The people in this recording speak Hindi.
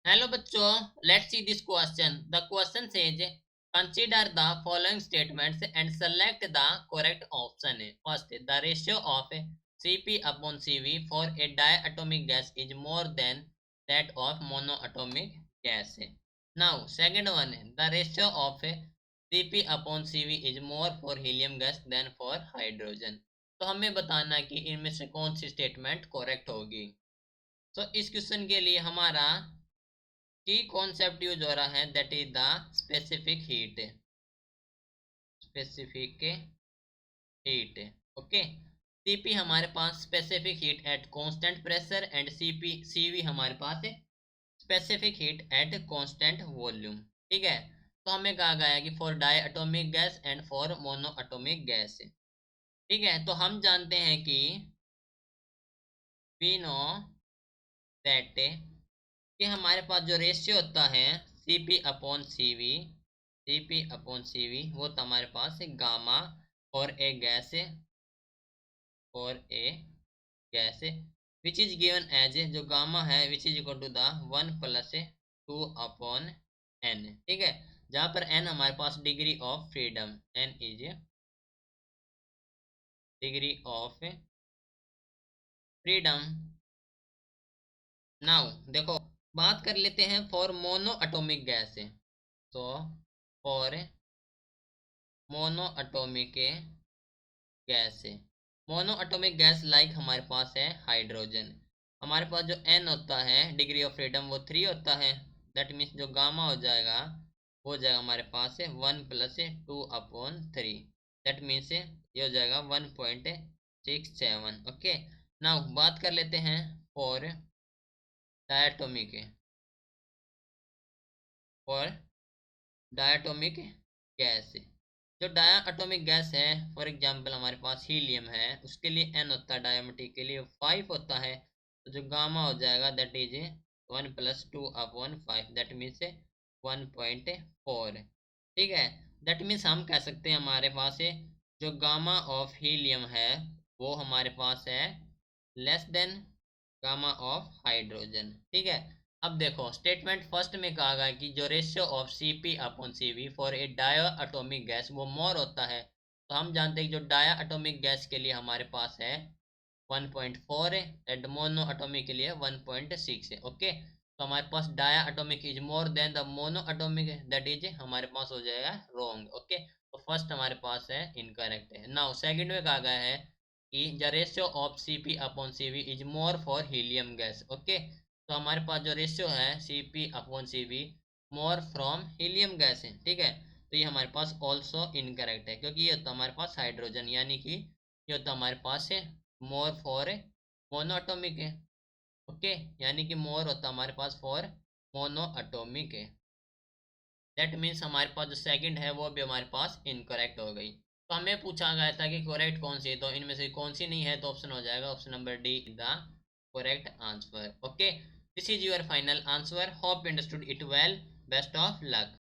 Hello बच्चों, let's see this question. The question says, consider the following statements and select the correct option. First, the ratio of Cp upon Cv for a diatomic gas is more than that of monoatomic gas. Now, second one, the ratio of Cp upon Cv is more for helium gas than for hydrogen. तो हमें बताना कि इनमें से कौन सी स्टेटमेंट करेक्ट होगी। तो इस क्वेश्चन के लिए हमारा की कॉन्सेप्ट यूज हो रहा है, that is the specific heat. Specific heat, okay. CP हमारे पास specific heat at constant pressure and CV हमारे पास है specific heat at constant volume. ठीक है, तो हमें कहा गया है कि for diatomic gas and for monoatomic gas. ठीक है, तो हम जानते हैं कि वी नो दैट कि हमारे पास जो रेशियो होता है Cp upon CV, Cp upon CV वो तो हमारे पास है गामा और ए गैस है, और ए गैस है विच इज गिवन एज, जो गामा है which is equal to the 1 + 2 upon N. ठीक है, जहाँ पर एन हमारे पास degree of freedom, N is degree of freedom. Now देखो, बात कर लेते हैं फॉर मोनो एटॉमिक गैस। तो फॉर मोनो एटॉमिक गैस है, मोनो एटॉमिक गैस लाइक हमारे पास है हाइड्रोजन। हमारे पास जो एन होता है डिग्री ऑफ फ्रीडम वो 3 होता है। दैट मीन्स जो गामा हो जाएगा वो हो जाएगा हमारे पास है 1 + 2 अपॉन 3। दैट मीन्स ये हो जाएगा 1.67। ओके, नाउ बात कर लेते हैं for diatomic, for diatomic gas. जो डाया एटॉमिक गैस है, फॉर एग्जांपल हमारे पास हीलियम है, उसके लिए एन होता है, डायमेटिक के लिए 5 होता है। तो जो गामा हो जाएगा that is 1 + 2 upon 5, that means 1.4। ठीक है, दैट मीन्स हम कह सकते हैं हमारे पास जो गामा ऑफ हीलियम है वो हमारे पास है less than gamma of hydrogen. ठीक है, अब देखो स्टेटमेंट फर्स्ट में कहा गया कि जो ratio of Cp upon Cv for a diatomic gas वो मोर होता है। तो हम जानते हैं कि जो डाया एटॉमिक गैस के लिए हमारे पास है 1.4 है, एंड मोनो एटॉमिक के लिए 1.6 है। ओके, तो हमारे पास diatomic is more than the monoatomic, that is हमारे पास हो जाएगा रॉन्ग। ओके, तो फर्स्ट हमारे पास है इनकरेक्ट है। नाउ सेकंड में कहा गया है कि the ratio of Cp upon Cv is more for helium gas. Okay, तो हमारे पास जो रेशियो है Cp upon Cv more from helium gas है। ठीक है, तो ये हमारे पास ऑल्सो इनकरेक्ट है, क्योंकि ये होता है हमारे पास हाइड्रोजन, यानी कि ये होता है हमारे पास है मोर फॉर मोनो एटॉमिक है। ओके, यानी कि मोर होता है हमारे पास फॉर मोनो एटॉमिक है। दैट मीन्स हमारे पास जो सेकंड है वो भी हमारे पास इनकरेक्ट हो गई। तो हमें पूछा गया था कि करेक्ट कौन सी है, तो इनमें से कौन सी नहीं है, तो ऑप्शन हो जाएगा option number D the correct answer. Okay, this is your final answer, hope you understood it well, best of luck.